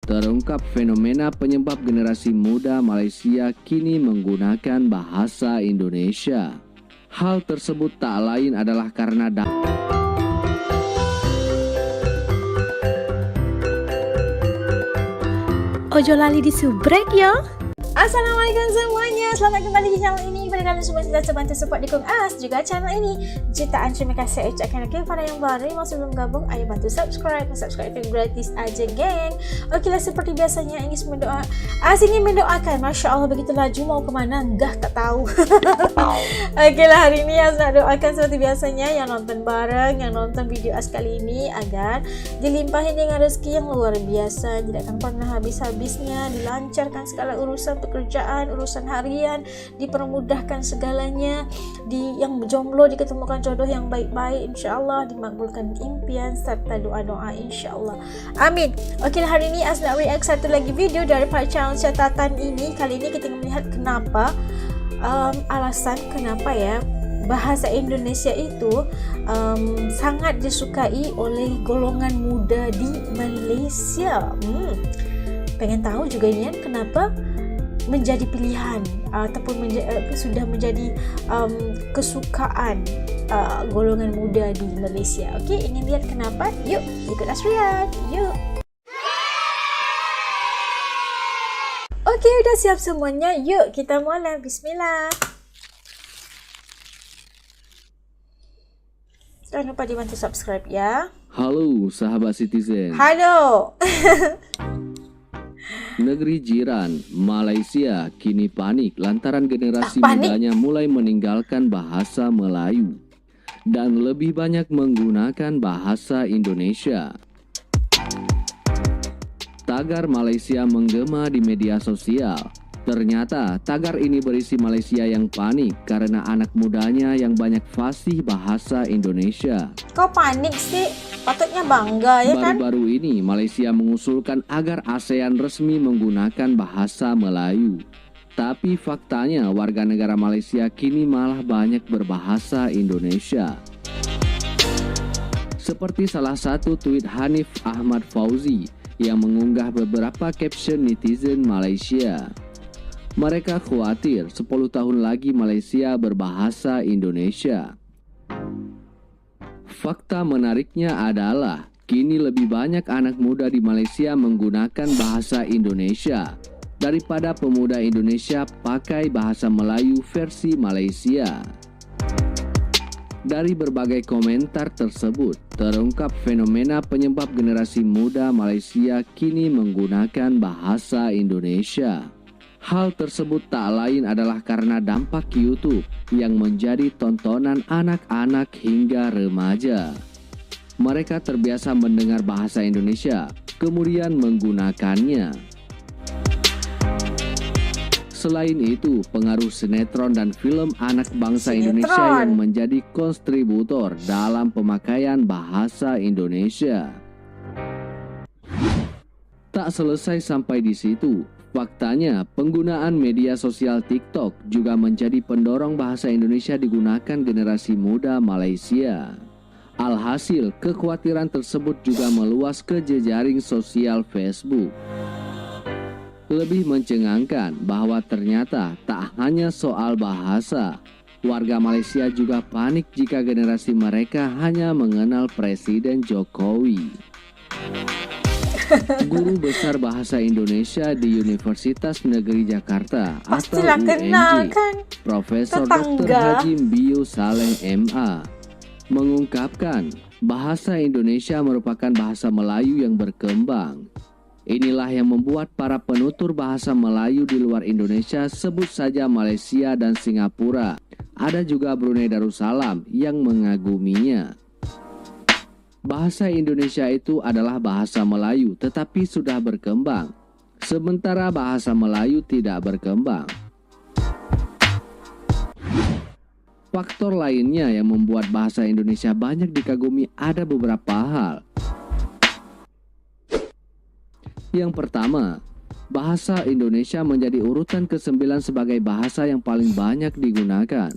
terungkap fenomena penyebab generasi muda Malaysia kini menggunakan bahasa Indonesia. Hal tersebut tak lain adalah karena Ojo lali disubrek ya. Assalamualaikum semuanya, selamat kembali di channel ini. Kepada kalian semua yang sudah bantu support dukung juga channel ini, jutaan terima kasih saya ucapkan. Kepada yang baru yang masih belum gabung, ayo bantu subscribe itu gratis aja geng. Okelah, seperti biasanya ini semua doa ingin mendoakan. Masya Allah begitu laju, mau kemana enggak tak tahu. Okelah, hari ini nak doakan seperti biasanya yang nonton bareng, yang nonton video kali ini agar dilimpahin dengan rezeki yang luar biasa, tidak akan pernah habis-habisnya, dilancarkan segala urusan pekerjaan, urusan harian, dipermudahkan segalanya, yang jomblo diketemukan jodoh yang baik-baik, insyaAllah dimakbulkan impian serta doa-doa, insyaAllah, amin. Oke, hari ini Asna react satu lagi video dari channel catatan ini. Kali ini kita melihat kenapa alasan kenapa ya bahasa Indonesia itu sangat disukai oleh golongan muda di Malaysia. Pengen tahu juga ini kenapa menjadi pilihan ataupun sudah menjadi kesukaan golongan muda di Malaysia. Oke, ingin lihat kenapa? Yuk ikut Asrian, yuk. Oke, udah siap semuanya, yuk kita mulai. Bismillah. Jangan lupa dibantu subscribe ya. Halo sahabat Citizen. Halo. Negeri jiran, Malaysia kini panik lantaran generasi mudanya mulai meninggalkan bahasa Melayu dan lebih banyak menggunakan bahasa Indonesia. Tagar Malaysia menggema di media sosial. Ternyata tagar ini berisi Malaysia yang panik karena anak mudanya yang banyak fasih bahasa Indonesia. Kau panik sih? Patutnya bangga ya kan? Baru-baru ini Malaysia mengusulkan agar ASEAN resmi menggunakan bahasa Melayu. Tapi faktanya warga negara Malaysia kini malah banyak berbahasa Indonesia. Seperti salah satu tweet Hanif Ahmad Fauzi yang mengunggah beberapa caption netizen Malaysia. Mereka khawatir 10 tahun lagi Malaysia berbahasa Indonesia. Fakta menariknya adalah kini lebih banyak anak muda di Malaysia menggunakan bahasa Indonesia daripada pemuda Indonesia pakai bahasa Melayu versi Malaysia. Dari berbagai komentar tersebut, terungkap fenomena penyebab generasi muda Malaysia kini menggunakan bahasa Indonesia. Hal tersebut tak lain adalah karena dampak YouTube yang menjadi tontonan anak-anak hingga remaja. Mereka terbiasa mendengar bahasa Indonesia, kemudian menggunakannya. Selain itu, pengaruh sinetron dan film anak bangsa Indonesia yang menjadi kontributor dalam pemakaian bahasa Indonesia. Tak selesai sampai di situ. Faktanya, penggunaan media sosial TikTok juga menjadi pendorong bahasa Indonesia digunakan generasi muda Malaysia. Alhasil, kekhawatiran tersebut juga meluas ke jejaring sosial Facebook. Lebih mencengangkan bahwa ternyata tak hanya soal bahasa, warga Malaysia juga panik jika generasi mereka hanya mengenal Presiden Jokowi. Guru Besar Bahasa Indonesia di Universitas Negeri Jakarta atau UNJ, Profesor Dr. Haji Bio Saleh MA, mengungkapkan bahasa Indonesia merupakan bahasa Melayu yang berkembang. Inilah yang membuat para penutur bahasa Melayu di luar Indonesia, sebut saja Malaysia dan Singapura, ada juga Brunei Darussalam yang mengaguminya. Bahasa Indonesia itu adalah bahasa Melayu tetapi sudah berkembang, sementara bahasa Melayu tidak berkembang. Faktor lainnya yang membuat bahasa Indonesia banyak dikagumi ada beberapa hal. Yang pertama, bahasa Indonesia menjadi urutan ke-9 sebagai bahasa yang paling banyak digunakan.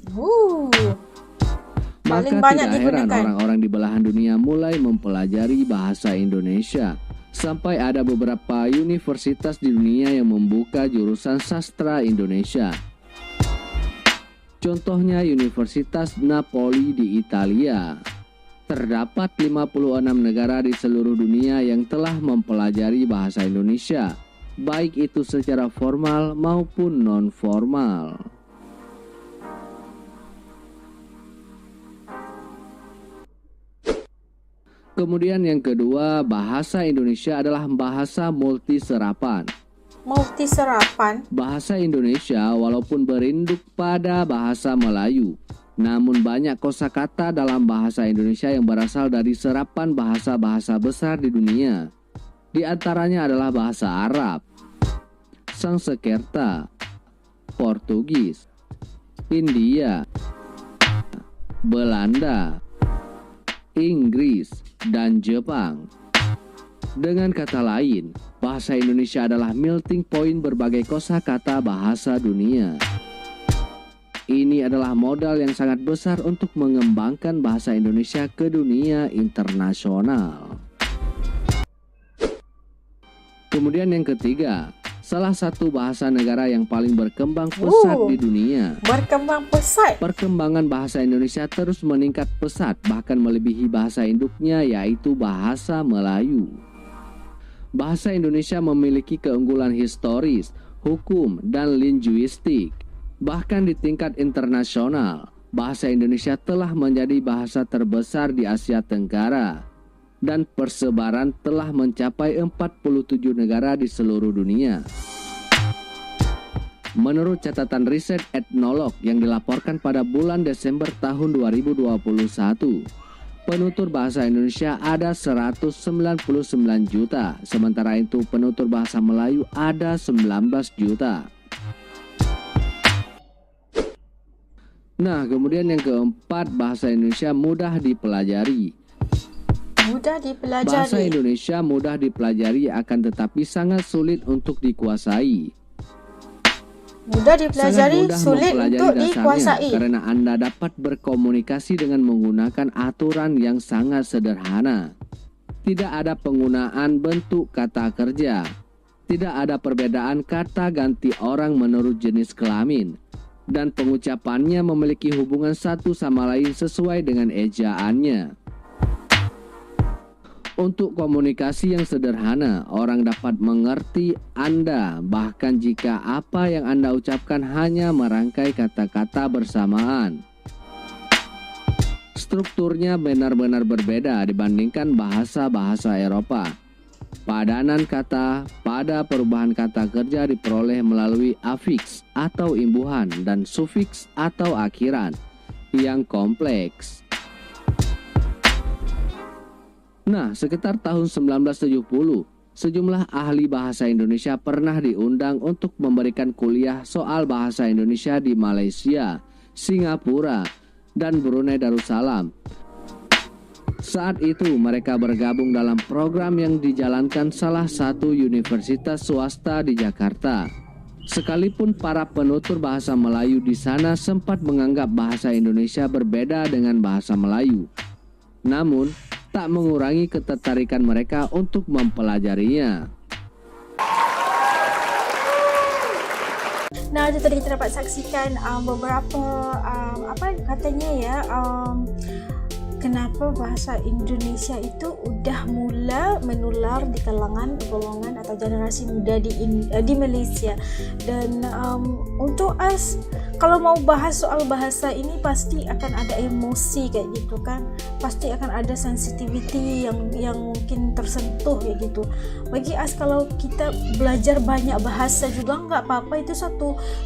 Maka tidak heran orang-orang di belahan dunia mulai mempelajari bahasa Indonesia Sampai ada beberapa universitas di dunia yang membuka jurusan sastra Indonesia. Contohnya Universitas Napoli di Italia. Terdapat 56 negara di seluruh dunia yang telah mempelajari bahasa Indonesia, baik itu secara formal maupun non-formal. Kemudian yang kedua, bahasa Indonesia adalah bahasa multiserapan. Multiserapan? Bahasa Indonesia walaupun berinduk pada bahasa Melayu, namun banyak kosakata dalam bahasa Indonesia yang berasal dari serapan bahasa-bahasa besar di dunia. Di antaranya adalah bahasa Arab, Sanskerta, Portugis, India, Belanda, Inggris, dan Jepang. Dengan kata lain, bahasa Indonesia adalah melting point berbagai kosakata bahasa dunia. Ini adalah modal yang sangat besar untuk mengembangkan bahasa Indonesia ke dunia internasional. Kemudian yang ketiga, salah satu bahasa negara yang paling berkembang pesat di dunia. Berkembang pesat? Perkembangan bahasa Indonesia terus meningkat pesat, bahkan melebihi bahasa induknya, yaitu bahasa Melayu. Bahasa Indonesia memiliki keunggulan historis, hukum, dan linguistik. Bahkan di tingkat internasional, bahasa Indonesia telah menjadi bahasa terbesar di Asia Tenggara, dan persebaran telah mencapai 47 negara di seluruh dunia. Menurut catatan riset etnolog yang dilaporkan pada bulan Desember tahun 2021, penutur bahasa Indonesia ada 199 juta, sementara itu penutur bahasa Melayu ada 19 juta. Nah, kemudian yang keempat, bahasa Indonesia mudah dipelajari. Bahasa Indonesia mudah dipelajari akan tetapi sangat sulit untuk dikuasai. Mudah dipelajari, sulit untuk dikuasai. Karena Anda dapat berkomunikasi dengan menggunakan aturan yang sangat sederhana. Tidak ada penggunaan bentuk kata kerja. Tidak ada perbedaan kata ganti orang menurut jenis kelamin. Dan pengucapannya memiliki hubungan satu sama lain sesuai dengan ejaannya. Untuk komunikasi yang sederhana, orang dapat mengerti Anda, bahkan jika apa yang Anda ucapkan hanya merangkai kata-kata bersamaan. Strukturnya benar-benar berbeda dibandingkan bahasa-bahasa Eropa. Padanan kata pada perubahan kata kerja diperoleh melalui afiks atau imbuhan dan sufiks atau akhiran yang kompleks. Nah, sekitar tahun 1970, sejumlah ahli bahasa Indonesia pernah diundang untuk memberikan kuliah soal bahasa Indonesia di Malaysia, Singapura, dan Brunei Darussalam. Saat itu mereka bergabung dalam program yang dijalankan salah satu universitas swasta di Jakarta. Sekalipun para penutur bahasa Melayu di sana sempat menganggap bahasa Indonesia berbeda dengan bahasa Melayu, namun tak mengurangi ketertarikan mereka untuk mempelajarinya. Nah, itu tadi kita dapat saksikan beberapa kenapa bahasa Indonesia itu udah mula menular di kalangan golongan atau generasi muda di Malaysia. Dan untuk us, kalau mau bahas soal bahasa ini pasti akan ada emosi kayak gitu kan, pasti akan ada sensitivity yang mungkin tersentuh kayak gitu. Bagi us, kalau kita belajar banyak bahasa juga nggak apa-apa, itu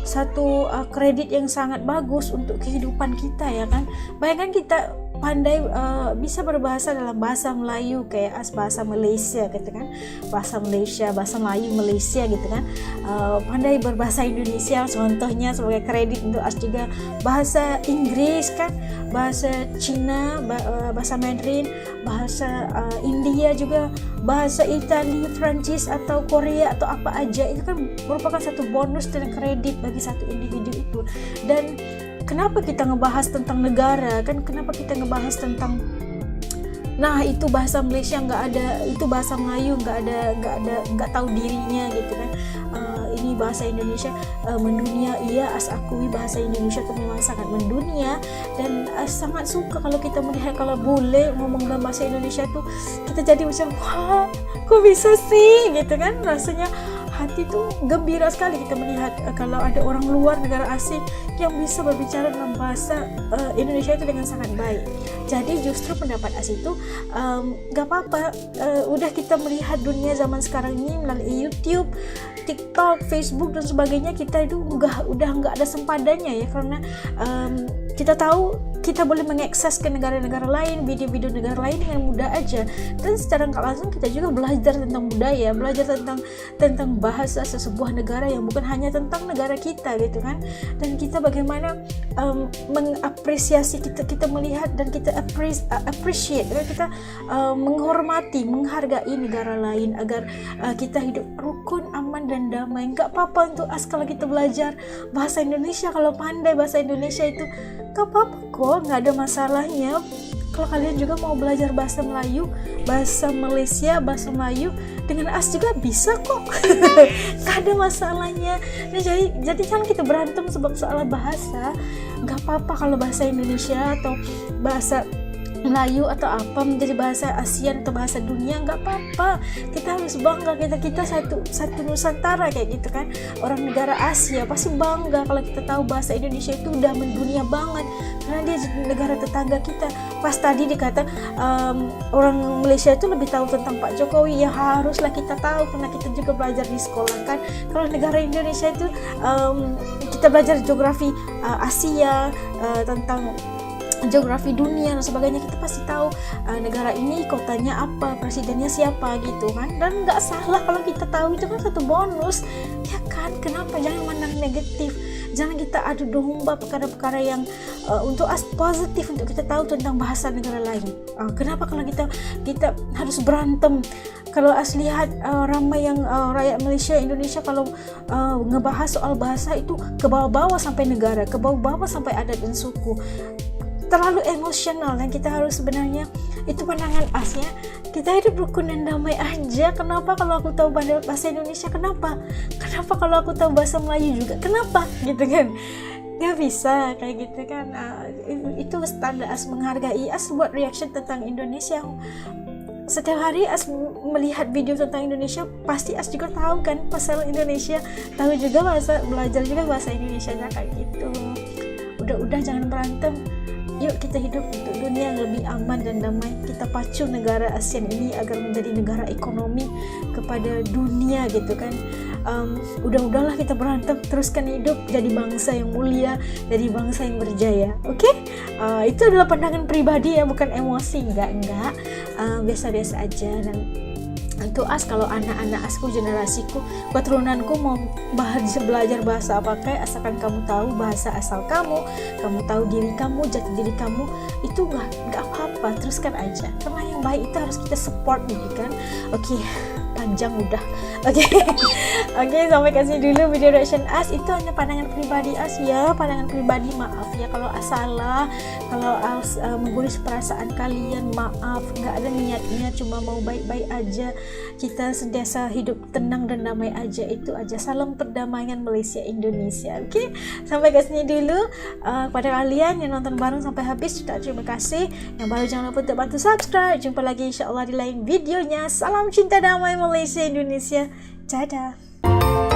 satu kredit yang sangat bagus untuk kehidupan kita, ya kan. Bayangkan kita pandai bisa berbahasa dalam bahasa Melayu kayak bahasa Malaysia gitu kan, bahasa Malaysia, bahasa Melayu Malaysia gitu kan, pandai berbahasa Indonesia contohnya sebagai kredit untuk as juga, bahasa Inggris kan, bahasa Cina, bahasa Mandarin, bahasa India juga, bahasa Italia, Prancis atau Korea atau apa aja, itu kan merupakan satu bonus dan kredit bagi satu individu itu. Dan kenapa kita ngebahas tentang negara kan, kenapa kita ngebahas tentang nah itu bahasa Malaysia nggak ada, itu bahasa Melayu nggak tahu dirinya gitu kan. Ini bahasa Indonesia mendunia, iya akui bahasa Indonesia itu memang sangat mendunia, dan sangat suka kalau kita melihat kalau boleh ngomong dalam bahasa Indonesia tuh kita jadi macam wah kok bisa sih gitu kan, rasanya hati tuh gembira sekali kita melihat kalau ada orang luar negara asing yang bisa berbicara dalam bahasa Indonesia itu dengan sangat baik. Jadi justru pendapat As itu gak apa-apa, udah kita melihat dunia zaman sekarang ini melalui YouTube, TikTok, Facebook dan sebagainya, kita itu udah nggak ada sempadannya ya, karena kita tahu kita boleh mengakses ke negara-negara lain, video-video negara lain dengan mudah aja, dan secara nggak langsung kita juga belajar tentang budaya, belajar tentang bahasa sesebuah negara yang bukan hanya tentang negara kita gitu kan. Dan kita bagaimana mengapresiasi, kita melihat dan kita appreciate, kita menghormati, menghargai negara lain agar kita hidup rukun, aman dan damai. Nggak apa-apa untuk kalau kita belajar bahasa Indonesia, kalau pandai bahasa Indonesia itu nggak apa-apa kok, nggak ada masalahnya. Kalau kalian juga mau belajar bahasa Melayu, bahasa Malaysia, bahasa Melayu dengan As juga bisa kok. Nggak ada masalahnya. Nah, jadi jangan kita berantem sebab soal bahasa. Nggak apa-apa kalau bahasa Indonesia atau bahasa Melayu atau apa menjadi bahasa ASEAN atau bahasa dunia, nggak apa-apa. Kita harus bangga, kita satu Nusantara kayak gitu kan. Orang negara Asia pasti bangga kalau kita tahu bahasa Indonesia itu udah mendunia banget, karena dia negara tetangga kita. Pas tadi dikata orang Malaysia itu lebih tahu tentang Pak Jokowi, ya haruslah kita tahu karena kita juga belajar di sekolah kan. Kalau negara Indonesia itu kita belajar geografi Asia, tentang geografi dunia dan sebagainya, kita pasti tahu negara ini kotanya apa, presidennya siapa gitu kan. Dan nggak salah kalau kita tahu, itu kan satu bonus ya kan. Kenapa jangan mandang negatif, jangan kita adu domba perkara-perkara yang untuk positif, untuk kita tahu tentang bahasa negara lain. Kenapa kalau kita harus berantem? Kalau As lihat ramai yang rakyat Malaysia, Indonesia kalau ngebahas soal bahasa itu ke bawah-bawah sampai negara, ke bawah-bawah sampai adat dan suku, terlalu emosional. Dan kita harus sebenarnya, itu pandangan As ya, kita hidup rukun dan damai aja. Kenapa kalau aku tahu bahasa Indonesia, kenapa kalau aku tahu bahasa Melayu juga, kenapa gitu kan. Gak bisa kayak gitu kan. Itu standar As menghargai. As buat reaction tentang Indonesia setiap hari. As melihat video tentang Indonesia, pasti As juga tahu kan pasal Indonesia, tahu juga belajar juga bahasa Indonesia kayak gitu. Udah jangan berantem. Yuk kita hidup untuk dunia yang lebih aman dan damai. Kita pacu negara ASEAN ini agar menjadi negara ekonomi kepada dunia gitu kan. Udahlah kita berantem, teruskan hidup jadi bangsa yang mulia, jadi bangsa yang berjaya. Oke? Itu adalah pandangan pribadi ya, bukan emosi. Enggak. Biasa-biasa aja. Dan untuk As, kalau anak-anak Asku, generasiku, keturunanku mau belajar bahasa apa kayak, asalkan kamu tahu bahasa asal kamu tahu diri kamu, jati diri kamu, itu nggak apa-apa, teruskan aja. Karena yang baik itu harus kita support gitu kan. Oke, panjang udah. Oke, sampai kasih dulu video reaction As. Itu hanya pandangan pribadi As ya, pandangan pribadi. Maaf ya kalau As salah, kalau As menggurus perasaan kalian, maaf. Nggak ada niatnya, cuma mau baik-baik aja. Kita sentiasa hidup tenang dan damai aja, itu aja. Salam perdamaian Malaysia Indonesia. Oke, sampai kasih dulu. Kepada kalian yang nonton bareng sampai habis, terima kasih. Yang baru jangan lupa untuk bantu subscribe. Jumpa lagi insya Allah di lain videonya. Salam cinta damai Malaysia Indonesia. Dadah.